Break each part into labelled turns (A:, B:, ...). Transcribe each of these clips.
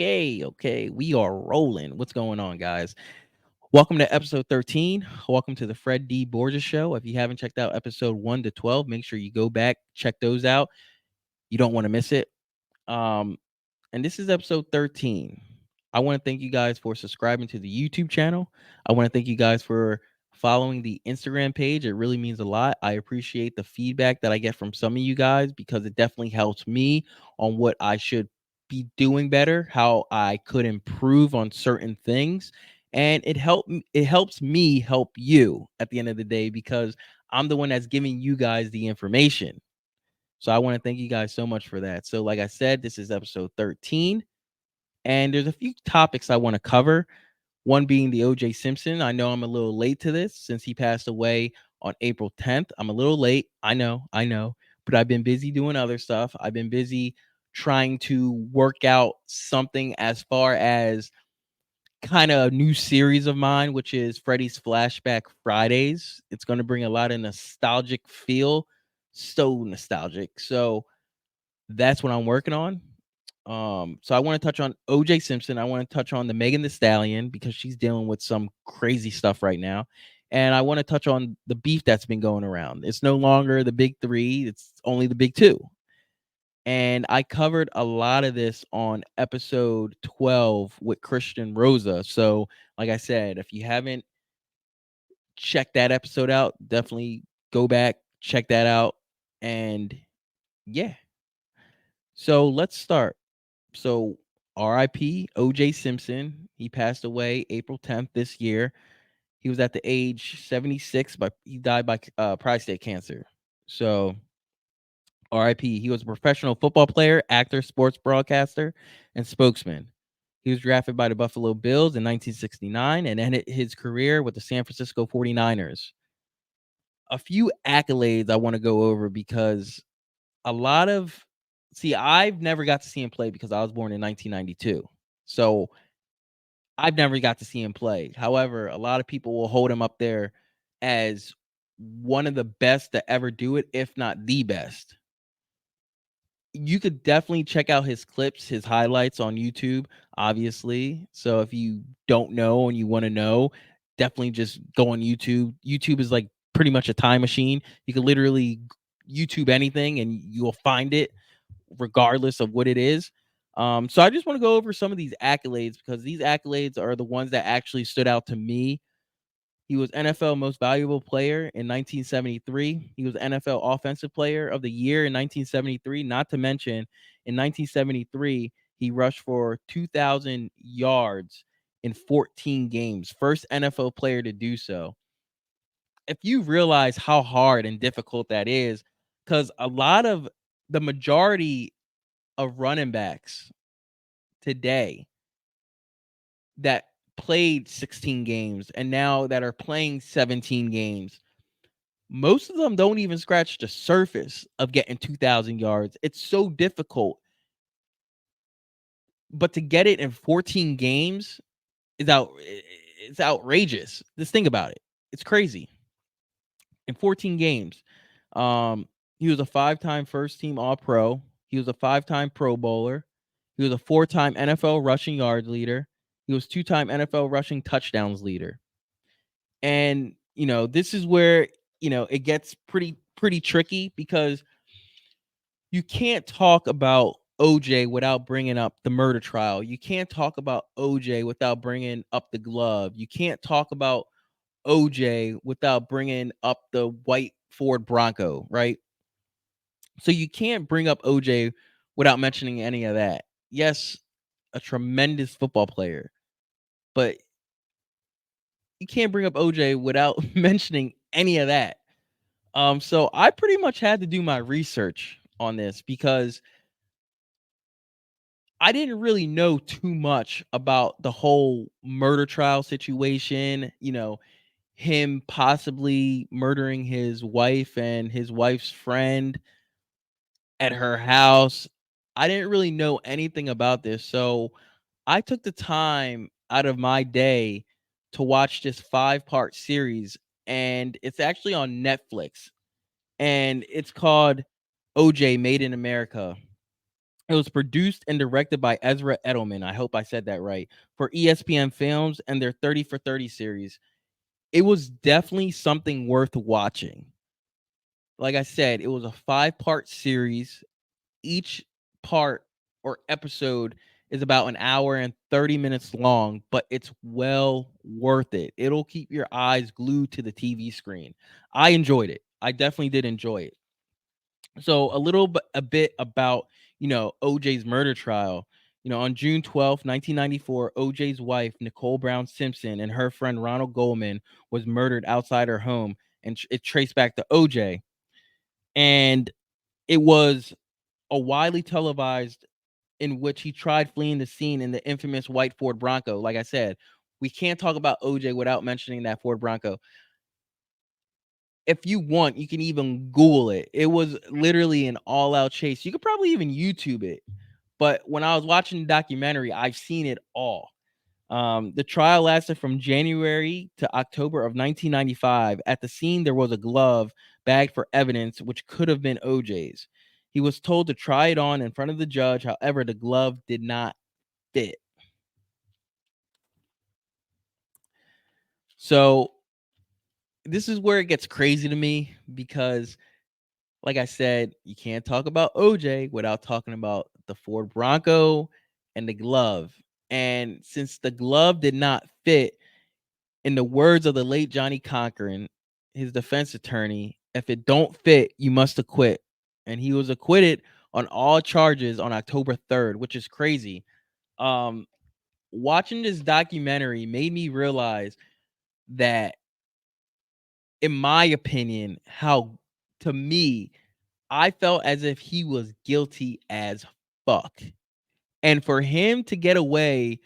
A: Okay, we are rolling. What's going on, guys? Welcome to episode 13. Welcome to the Fred D. Borges Show. If you haven't checked out episode 1 to 12, make sure you go back, check those out. You don't want to miss it. Um, and this is episode 13. I want to thank you guys for subscribing to the YouTube channel. I want to thank you guys for following the Instagram page. It really means a lot. I appreciate the feedback that I get from some of you guys because it definitely helps me on what I should be doing better, how I could improve on certain things. And it helps me help you at the end of the day because I'm the one that's giving you guys the information. So I want to thank you guys so much for that. So, like I said, this is episode 13, and there's a few topics I want to cover. One being the OJ Simpson. I know I'm a little late to this since he passed away on April 10th. I'm a little late. I know, but I've been busy doing other stuff. I've been busy trying to work out something as far as kind of a new series of mine, which is Freddy's Flashback Fridays. It's going to bring a lot of nostalgic feel, so nostalgic. So that's what I'm working on. So I want to touch on OJ Simpson. I want to touch on the Megan the Stallion because she's dealing with some crazy stuff right now. And I want to touch on the beef that's been going around. It's no longer the big three, it's only the big two. And I covered a lot of this on episode 12 with Christian Rosa. So, like I said, if you haven't checked that episode out, definitely go back, check that out. And yeah. So let's start. So RIP OJ Simpson. He passed away April 10th this year. He was at the age 76, but he died by prostate cancer. So RIP. He was a professional football player, actor, sports broadcaster, and spokesman. He was drafted by the Buffalo Bills in 1969 and ended his career with the San Francisco 49ers. A few accolades I want to go over because a lot of I've never got to see him play because I was born in 1992. So I've never got to see him play. However, a lot of people will hold him up there as one of the best to ever do it, if not the best. You could definitely check out his clips, his highlights on YouTube, obviously. So if you don't know and you want to know, definitely just go on YouTube. YouTube is like pretty much a time machine. You can literally YouTube anything and you'll find it regardless of what it is. So I just want to go over some of these accolades because these accolades are the ones that actually stood out to me. He was NFL Most Valuable Player in 1973. He was NFL Offensive Player of the Year in 1973. Not to mention, in 1973, he rushed for 2,000 yards in 14 games. First NFL player to do so. If you realize how hard and difficult that is, because the majority of running backs today that played 16 games and now that are playing 17 games, most of them don't even scratch the surface of getting 2,000 yards. It's so difficult. But to get it in 14 games it's outrageous. Just think about it. It's crazy. In 14 games. He was a 5-time first team All Pro. He was a 5-time Pro Bowler. He was a 4-time NFL rushing yard leader. He was 2-time NFL rushing touchdowns leader. And, this is where, it gets pretty tricky because you can't talk about OJ without bringing up the murder trial. You can't talk about OJ without bringing up the glove. You can't talk about OJ without bringing up the white Ford Bronco, right? So you can't bring up OJ without mentioning any of that. Yes, a tremendous football player, but you can't bring up OJ without mentioning any of that. So I pretty much had to do my research on this because I didn't really know too much about the whole murder trial situation, him possibly murdering his wife and his wife's friend at her house. I didn't really know anything about this. So I took the time out of my day to watch this 5-part series, and it's actually on Netflix. And it's called OJ Made in America. It was produced and directed by Ezra Edelman. I hope I said that right. For ESPN Films and their 30 for 30 series. It was definitely something worth watching. Like I said, it was a 5-part series. Each part or episode is about an hour and 30 minutes long, but it's well worth it. It'll keep your eyes glued to the TV screen. I enjoyed it. I definitely did enjoy it. So a bit about, OJ's murder trial. On June 12th, 1994, OJ's wife, Nicole Brown Simpson, and her friend Ronald Goldman was murdered outside her home, and it traced back to OJ. And it was a widely televised in which he tried fleeing the scene in the infamous white Ford Bronco. Like I said, we can't talk about OJ without mentioning that Ford Bronco. If you want, you can even Google it. It was literally an all-out chase. You could probably even YouTube it. But when I was watching the documentary, I've seen it all. The trial lasted from January to October of 1995. At the scene, there was a glove bagged for evidence, which could have been OJ's. He was told to try it on in front of the judge. However, the glove did not fit. So this is where it gets crazy to me because, like I said, you can't talk about OJ without talking about the Ford Bronco and the glove. And since the glove did not fit, in the words of the late Johnny Cochran, his defense attorney, if it don't fit, you must acquit. And he was acquitted on all charges on October 3rd, which is crazy. Um, Watching this documentary made me realize that, in my opinion, how, to me, I felt as if he was guilty as fuck. And for him to get away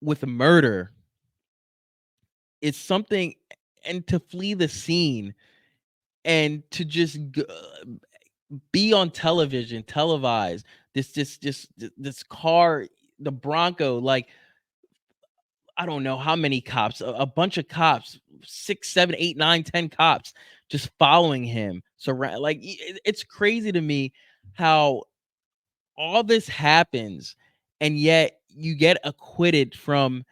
A: with murder is something, and to flee the scene and to just be on television, televised, this car, the Bronco, like, I don't know how many cops, a bunch of cops, 6, 7, 8, 9, 10 cops just following him. Like, it's crazy to me how all this happens, and yet you get acquitted from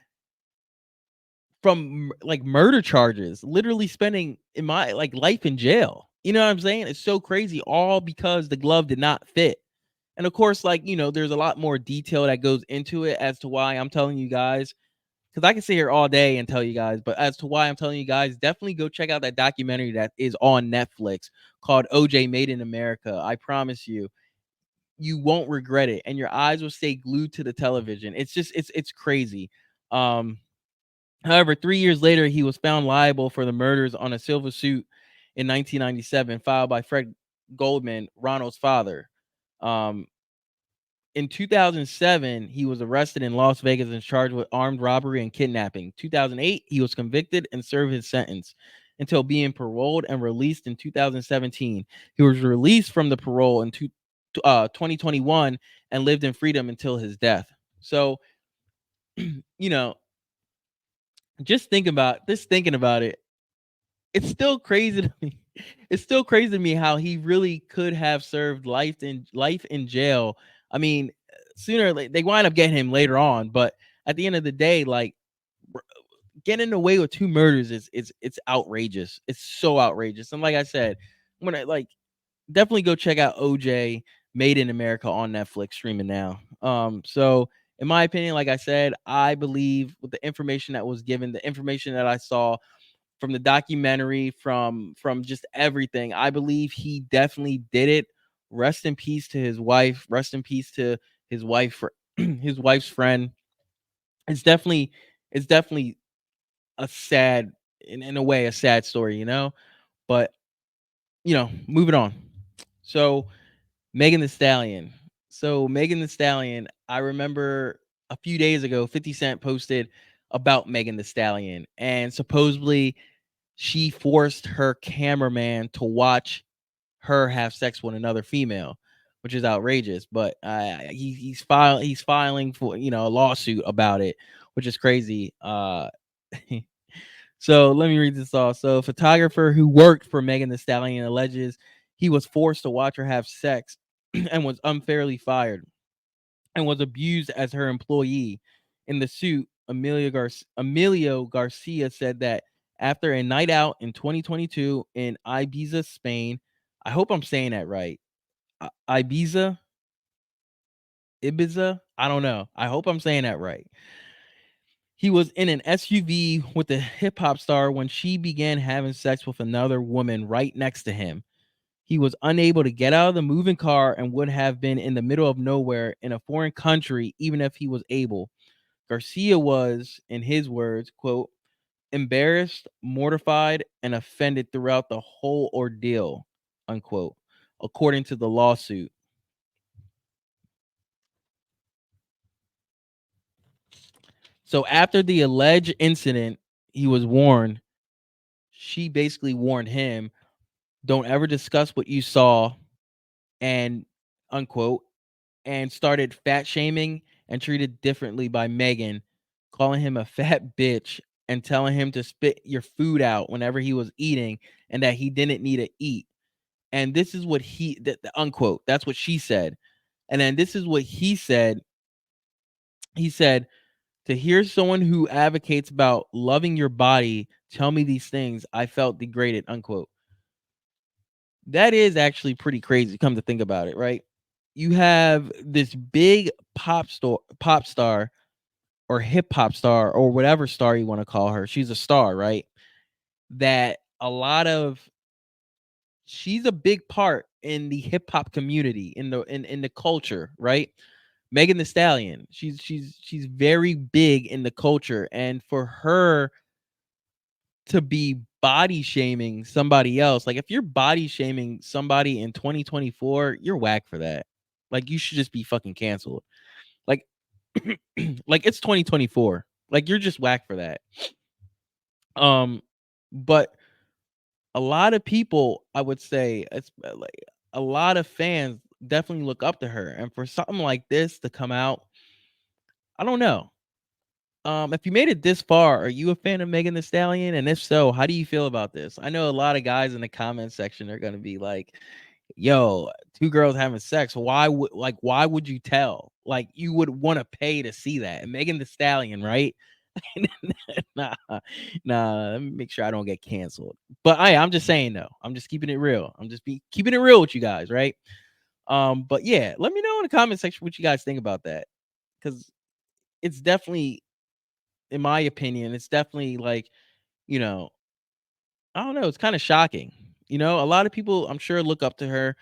A: like murder charges, literally spending in my like life in jail. You know what I'm saying? It's so crazy, all because the glove did not fit. And of course, like, there's a lot more detail that goes into it as to why I'm telling you guys, because I can sit here all day and tell you guys, but as to why I'm telling you guys, definitely go check out that documentary that is on Netflix called OJ Made in America. I promise you, you won't regret it, and your eyes will stay glued to the television. It's crazy. Um, However, 3 years later, he was found liable for the murders on a silver suit in 1997, filed by Fred Goldman, Ronald's father. Um, in 2007, he was arrested in Las Vegas and charged with armed robbery and kidnapping. 2008, he was convicted and served his sentence until being paroled and released in 2017. He was released from the parole in 2021 and lived in freedom until his death. So, you know, thinking about it, it's still crazy to me. It's still crazy to me how he really could have served life in jail. I mean, sooner or they wind up getting him later on, but at the end of the day, like, getting away with 2 murders it's outrageous. It's so outrageous. And like I said, when I like definitely go check out OJ Made in America on Netflix streaming now. So in my opinion, like I said, I believe with the information that was given, the information that I saw from the documentary, from just everything, I believe he definitely did it. Rest in peace to his wife. Rest in peace to his wife for his wife's friend. It's definitely a sad, in a way, a sad story, But moving on. So Megan the Stallion. So Megan the Stallion, I remember a few days ago, 50 Cent posted about Megan the Stallion, and supposedly she forced her cameraman to watch her have sex with another female, which is outrageous. But he's filing for a lawsuit about it, which is crazy. So let me read this off. So, a photographer who worked for Megan the Stallion alleges he was forced to watch her have sex and was unfairly fired and was abused as her employee. In the suit, Emilio Garcia said that after a night out in 2022 in Ibiza, Spain, I hope I'm saying that right. Ibiza, Ibiza, I don't know. I hope I'm saying that right. He was in an SUV with a hip hop star when she began having sex with another woman right next to him. He was unable to get out of the moving car and would have been in the middle of nowhere in a foreign country even if he was able. Garcia was, in his words, quote, embarrassed, mortified, and offended throughout the whole ordeal, unquote, according to the lawsuit. So after the alleged incident, he was warned. She basically warned him, don't ever discuss what you saw and unquote, and started fat shaming and treated differently by Megan, calling him a fat bitch and telling him to spit your food out whenever he was eating and that he didn't need to eat. And this is what unquote, that's what she said. And then this is what he said. He said, to hear someone who advocates about loving your body tell me these things, I felt degraded, unquote. That is actually pretty crazy, come to think about it, right? You have this big pop star or hip hop star or whatever star you want to call her. She's a star, right? That a lot of she's a big part in the hip hop community, in the culture, right? Megan the Stallion. She's very big in the culture, and for her to be body shaming somebody else, like if you're body shaming somebody in 2024, you're whack for that. Like you should just be fucking canceled. Like like it's 2024. Like you're just whack for that. But a lot of people, I would say, it's like a lot of fans definitely look up to her, and for something like this to come out, I don't know. If you made it this far, are you a fan of Megan Thee Stallion? And if so, how do you feel about this? I know a lot of guys in the comment section are gonna be like, "Yo, two girls having sex. Why would you tell? Like, you would want to pay to see that." And Megan Thee Stallion, right? nah, nah. Let me make sure I don't get canceled. But I'm just saying though. I'm just keeping it real. I'm just keeping it real with you guys, right? But yeah, let me know in the comment section what you guys think about that, because it's definitely, in my opinion, it's definitely like, you know, I don't know, it's kind of shocking. A lot of people, I'm sure, look up to her.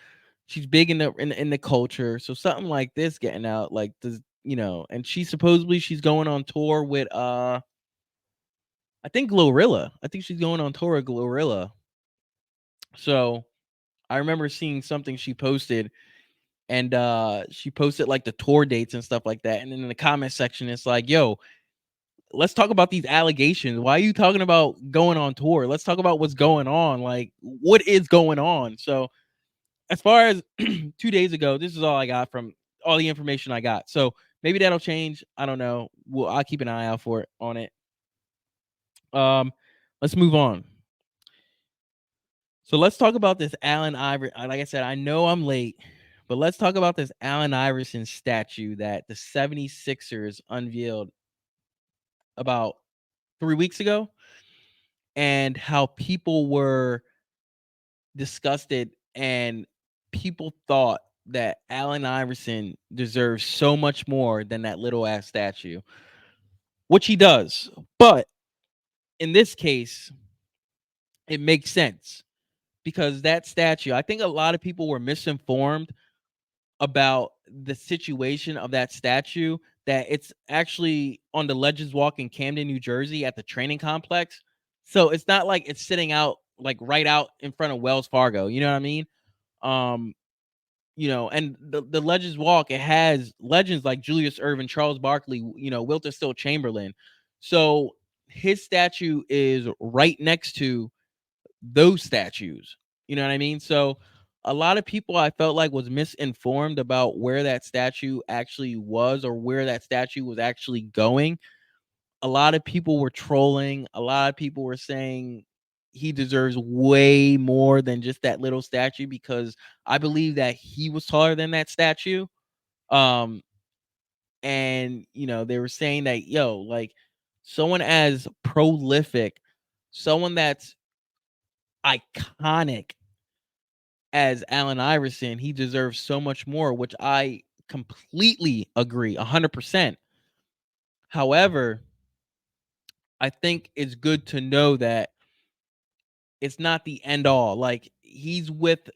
A: She's big in the culture, so something like this getting out, like, and she's going on tour with I think Glorilla. I think she's going on tour with Glorilla. So I remember seeing something she posted, and she posted like the tour dates and stuff like that. And then in the comment section, it's like, yo, let's talk about these allegations. Why are you talking about going on tour? Let's talk about what's going on. Like, what is going on? So, as far as 2 days ago, this is all I got from all the information I got. So maybe that'll change. I don't know. Well, I'll keep an eye out for it on it. Um, let's move on. So let's talk about this Allen Iverson. Like I said, I know I'm late, but let's talk about this Allen Iverson statue that the 76ers unveiled about 3 weeks ago, and how people were disgusted and people thought that Allen Iverson deserves so much more than that little ass statue, which he does. But in this case, it makes sense because that statue, I think a lot of people were misinformed about the situation of that statue, that it's actually on the Legends Walk in Camden, New Jersey at the training complex. So it's not like it's sitting out like right out in front of Wells Fargo. You know what I mean? Um, and the Legends Walk, it has legends like Julius Irvin, Charles Barkley, Wilton Still Chamberlain. So his statue is right next to those statues. You know what I mean? So a lot of people, I felt like, was misinformed about where that statue actually was or where that statue was actually going. A lot of people were trolling. A lot of people were saying he deserves way more than just that little statue, because I believe that he was taller than that statue. Um, and they were saying that, like, someone as prolific, someone that's iconic as Allen Iverson, he deserves so much more, which I completely agree 100%. However, I think it's good to know that it's not the end all. Like, he's with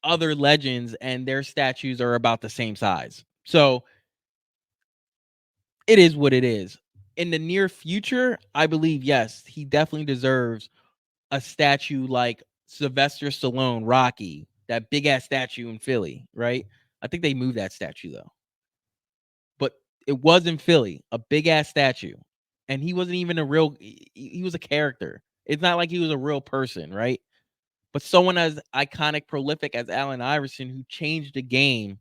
A: other legends and their statues are about the same size. So it is what it is. In the near future, I believe, yes, he definitely deserves a statue like Sylvester Stallone, Rocky, that big ass statue in Philly, right? I think they moved that statue though, but it was in Philly, a big ass statue, and he wasn't even a real. He was a character. It's not like he was a real person, right? But someone as iconic, prolific as Allen Iverson, who changed the game,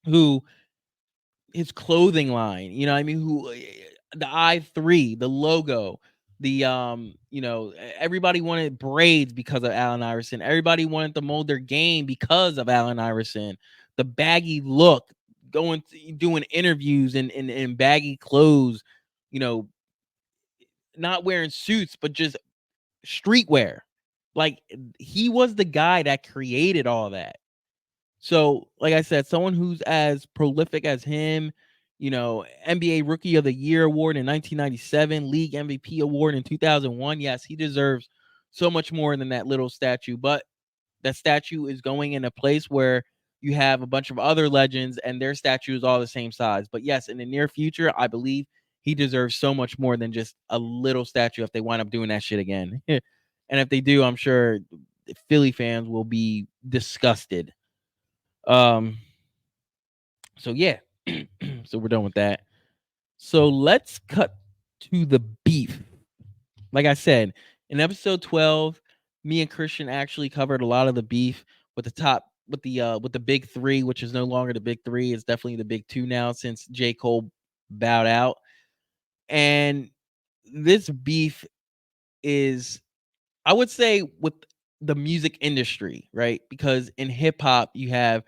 A: who his clothing line, I mean, who the I3, the logo, the everybody wanted braids because of Allen Iverson. Everybody wanted to mold their game because of Allen Iverson. The baggy look, doing interviews in baggy clothes, you know, not wearing suits, but just streetwear. Like, he was the guy that created all that. So, like I said, someone who's as prolific as him, NBA Rookie of the Year award in 1997, League MVP award in 2001. Yes, he deserves so much more than that little statue, but that statue is going in a place where you have a bunch of other legends and their statues all the same size. But yes, in the near future, I believe he deserves so much more than just a little statue if they wind up doing that shit again. And if they do, I'm sure Philly fans will be disgusted. Um, so yeah, so we're done with that. So let's cut to the beef. Like I said, in episode 12, me and Christian actually covered a lot of the beef with the big three, which is no longer the big three. It's definitely the big two now since J. Cole bowed out. And this beef is, I would say, with the music industry, right? Because in hip hop, you have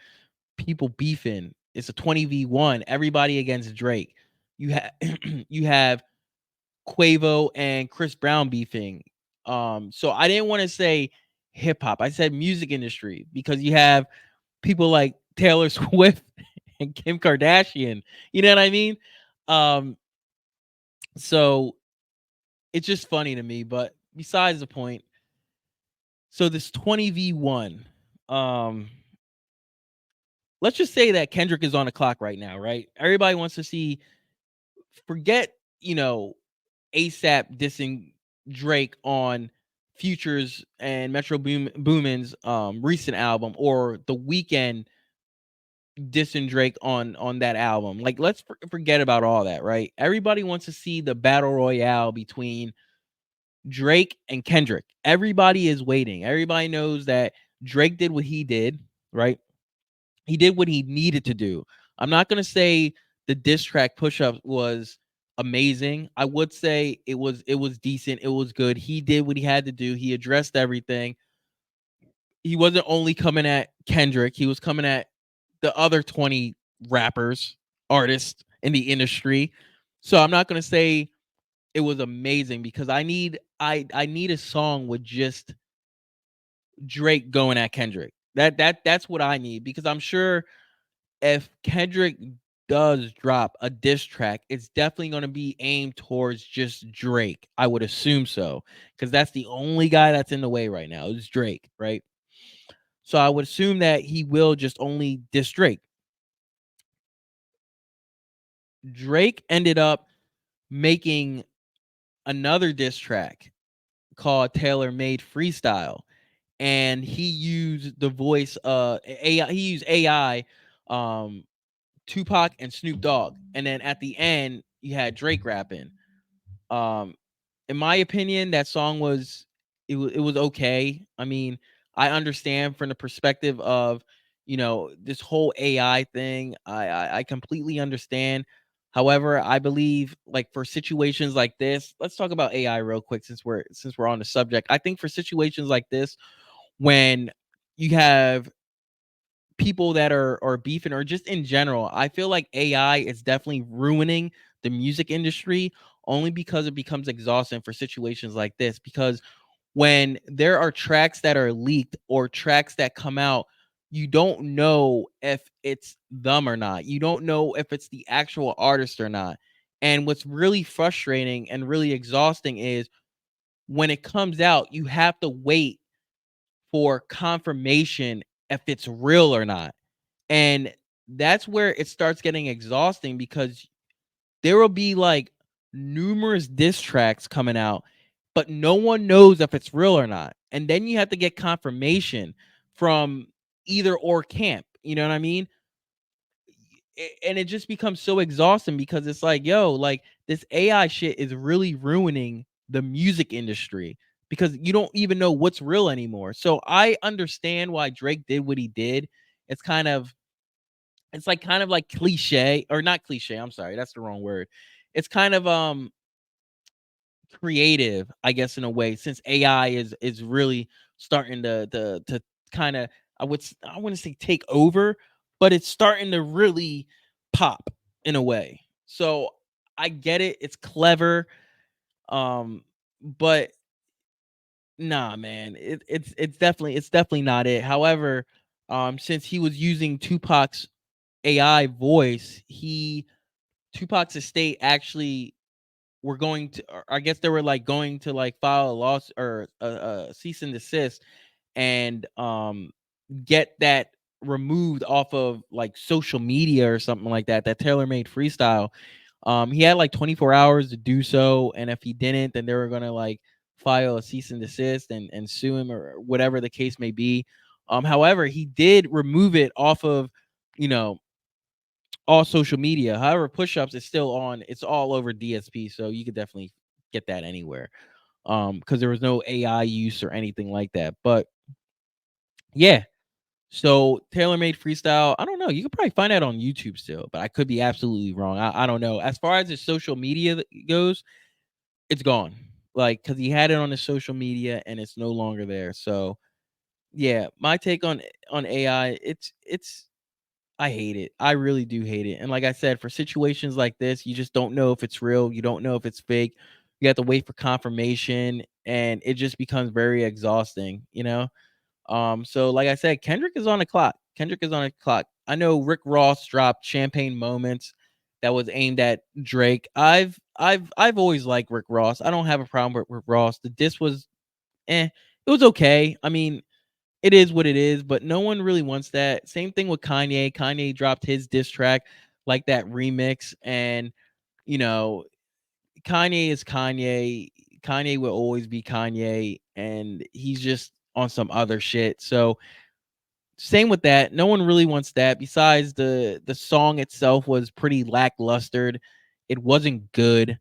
A: people beefing. It's a 20v1, everybody against Drake. You have you have Quavo and Chris Brown beefing. So I didn't want to say hip hop. I said music industry because you have people like Taylor Swift and Kim Kardashian. You know what I mean? Um, so it's just funny to me, but besides the point. So this 20v1, um, let's just say that Kendrick is on the clock right now, right? Everybody wants to see, forget, ASAP dissing Drake on Future's and Boomin's recent album, or The Weeknd dissing Drake on that album. Like, let's forget about all that, right? Everybody wants to see the battle royale between Drake and Kendrick. Everybody is waiting. Everybody knows that Drake did what he did, right? He did what he needed to do. I'm not gonna say the diss track push up was amazing. I would say it was decent. It was good. He did what he had to do. He addressed everything. He wasn't only coming at Kendrick. He was coming at the other 20 rappers, artists in the industry. So I'm not gonna say it was amazing, because I need a song with just Drake going at Kendrick. That's what I need, because I'm sure if Kendrick does drop a diss track, it's definitely going to be aimed towards just Drake. I would assume so, because that's the only guy that's in the way right now is Drake, right? So I would assume that he will just only diss Drake. Drake ended up making another diss track called Tailor Made Freestyle, and he used the voice AI. He used AI, um, Tupac and Snoop Dogg, and then at the end you had Drake rapping. Um, in my opinion, that song was okay. I mean, I understand from the perspective of this whole AI thing. I completely understand. However, I believe like for situations like this, let's talk about AI real quick since we're on the subject. I think for situations like this, when you have people that are beefing or just in general, I feel like AI is definitely ruining the music industry only because it becomes exhausting for situations like this. Because when there are tracks that are leaked or tracks that come out, you don't know if it's them or not. You don't know if it's the actual artist or not. And what's really frustrating and really exhausting is when it comes out, you have to wait for confirmation if it's real or not. And that's where it starts getting exhausting because there will be like numerous diss tracks coming out, but no one knows if it's real or not. And then you have to get confirmation from either or camp. You know what I mean? And it just becomes so exhausting because it's like, yo, like this AI shit is really ruining the music industry because you don't even know what's real anymore. So I understand why Drake did what he did. It's kind of it's like kind of like cliche or not cliche, I'm sorry, that's the wrong word. It's kind of creative, I guess, in a way, since AI is really starting to kind of I wouldn't say take over, but it's starting to really pop in a way. So I get it, it's clever, but nah, man, it's definitely not it. However, since he was using Tupac's AI voice, Tupac's estate actually were going to, or I guess they were like going to like file a loss or a cease and desist and get that removed off of like social media or something like that. That Taylor made freestyle. He had like 24 hours to do so, and if he didn't, then they were gonna like file a cease and desist and sue him or whatever the case may be. However, he did remove it off of, you know, all social media. However, push-ups is still on. It's all over DSP, so you could definitely get that anywhere. Because there was no AI use or anything like that. But yeah, so Taylor made freestyle. I don't know. You could probably find that on YouTube still, but I could be absolutely wrong. I don't know. As far as his social media goes, it's gone. Like because he had it on his social media and it's no longer there. So yeah, my take on AI, it's I hate it. I really do hate it. And like I said, for situations like this, you just don't know if it's real. You don't know if it's fake. You have to wait for confirmation and it just becomes very exhausting, you know? So like I said, Kendrick is on the clock. Kendrick is on the clock. I know Rick Ross dropped Champagne Moments that was aimed at Drake. I've always liked Rick Ross. I don't have a problem with Rick Ross. The diss was it was okay. I mean, it is what it is, but no one really wants that. Same thing with Kanye. Kanye dropped his diss track, like that remix, and you know, Kanye is Kanye. Kanye will always be Kanye, and he's just on some other shit. So same with that. No one really wants that. Besides, the song itself was pretty lackluster. It wasn't good.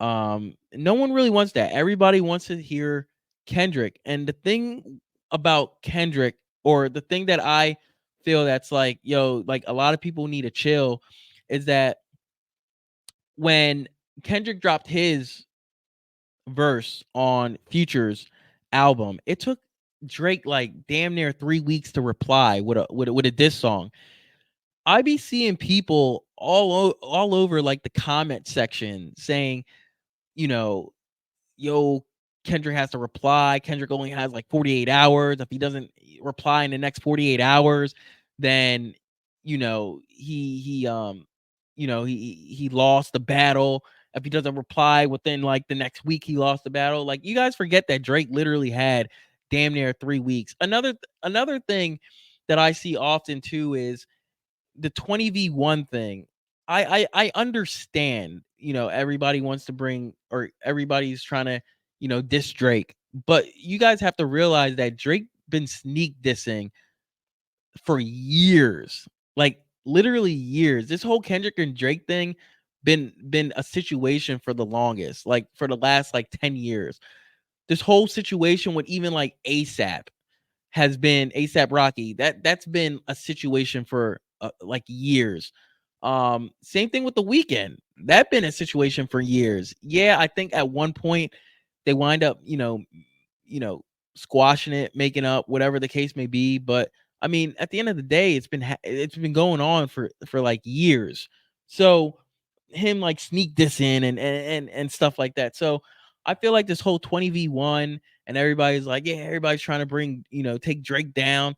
A: No one really wants that. Everybody wants to hear Kendrick. And the thing about Kendrick, or the thing that I feel that's like, yo, like a lot of people need to chill, is that when Kendrick dropped his verse on Future's album, it took Drake like damn near 3 weeks to reply with a diss song. I be seeing people all over like the comment section saying, you know, yo, Kendrick has to reply. Kendrick only has like 48 hours. If he doesn't reply in the next 48 hours, then he lost the battle. If he doesn't reply within like the next week, he lost the battle. Like you guys forget that Drake literally had damn near 3 weeks. Another thing that I see often too is the 20v1 thing. I understand, everybody wants to bring, or everybody's trying to, diss Drake. But you guys have to realize that Drake been sneak dissing for years. Like literally years. This whole Kendrick and Drake thing been a situation for the longest, like for the last like 10 years. This whole situation with even like ASAP has been ASAP Rocky. That's been a situation for like years. Same thing with The Weeknd. That been a situation for years. Yeah, I think at one point they wind up, you know, squashing it, making up, whatever the case may be. But I mean, at the end of the day, it's been going on for like years. So him like sneak this in and stuff like that. So I feel like this whole 20v1 and everybody's like, yeah, everybody's trying to bring, take Drake down.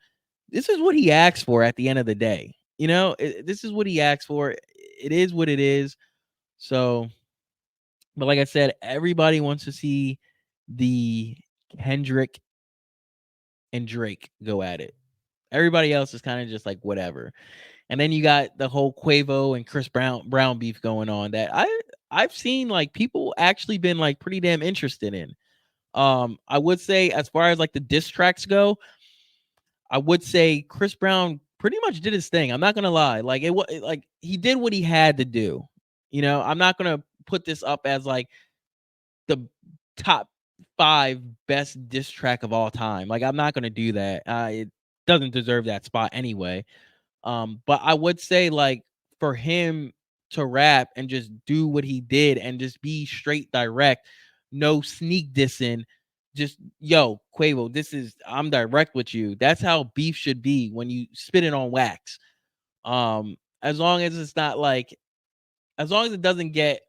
A: This is what he asked for at the end of the day. This is what he asked for. It is what it is. So, but like I said, everybody wants to see the Kendrick and Drake go at it. Everybody else is kind of just like whatever. And then you got the whole Quavo and Chris Brown beef going on that I've seen like people actually been like pretty damn interested in. I would say as far as like the diss tracks go, I would say Chris Brown pretty much did his thing. I'm not gonna lie. Like it was like he did what he had to do. I'm not gonna put this up as like the top 5 best diss track of all time. Like I'm not gonna do that. It doesn't deserve that spot anyway. But I would say like for him to rap and just do what he did and just be straight direct, no sneak dissing, just yo, Quavo, I'm direct with you. That's how beef should be when you spit it on wax. As long as it's not like as long as it doesn't get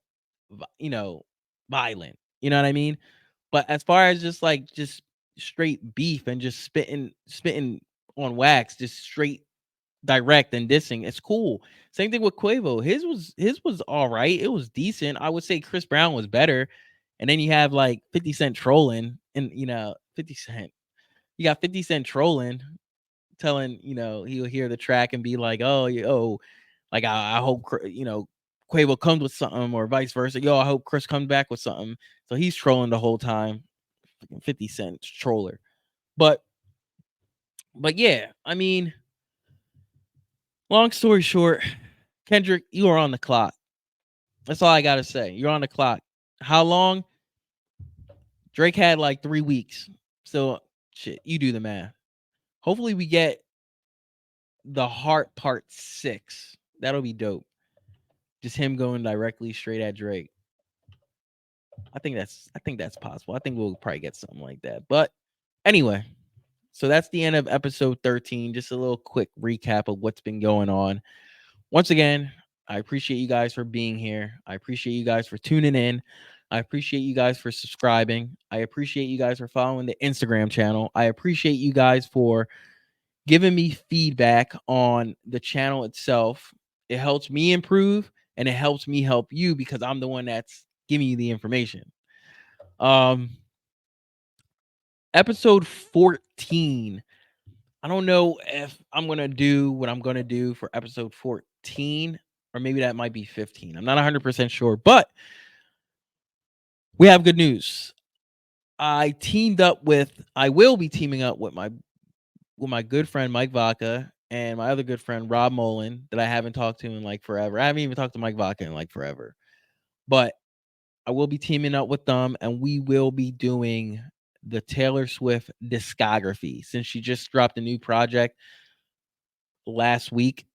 A: you know violent. You know what I mean? But as far as just straight beef and just spitting on wax, just straight direct and dissing, it's cool. Same thing with Quavo. His was all right. It was decent. I would say Chris Brown was better. And then you have like 50 Cent trolling and 50 Cent. You got 50 Cent trolling, telling, he'll hear the track and be like, oh, like I hope Quavo comes with something or vice versa. Yo, I hope Chris comes back with something. So he's trolling the whole time. 50 Cent troller. But yeah, I mean, long story short, Kendrick, you are on the clock. That's all I gotta say. You're on the clock. How long? Drake had like 3 weeks. So shit, you do the math. Hopefully we get the Heart Part 6. That'll be dope. Just him going directly straight at Drake. I think that's possible. I think we'll probably get something like that. But anyway, so that's the end of episode 13. Just a little quick recap of what's been going on. Once again, I appreciate you guys for being here. I appreciate you guys for tuning in. I appreciate you guys for subscribing. I appreciate you guys for following the Instagram channel. I appreciate you guys for giving me feedback on the channel itself. It helps me improve and it helps me help you because I'm the one that's giving you the information. Episode 14. I don't know if I'm going to do what I'm going to do for episode 14 or maybe that might be 15. I'm not 100% sure, but we have good news. I will be teaming up with my good friend Mike Vaca and my other good friend Rob Mullen that I haven't talked to in like forever. I haven't even talked to Mike Vaca in like forever. But I will be teaming up with them and we will be doing the Taylor Swift discography since she just dropped a new project last week.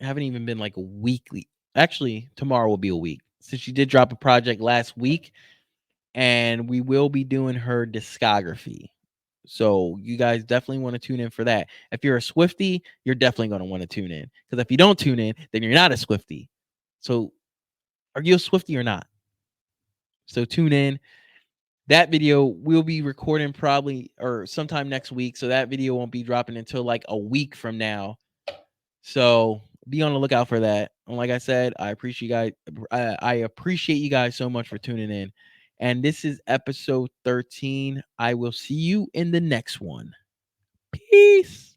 A: I haven't even been like a weekly. Actually, tomorrow will be a week since she did drop a project last week, and we will be doing her discography. So you guys definitely want to tune in for that. If you're a Swiftie, you're definitely going to want to tune in because if you don't tune in, then you're not a Swiftie. So are you a Swiftie or not? So tune in. That video we'll be recording probably or sometime next week. So that video won't be dropping until like a week from now. So be on the lookout for that. And like I said, I appreciate you guys so much for tuning in. And this is episode 13. I will see you in the next one. Peace.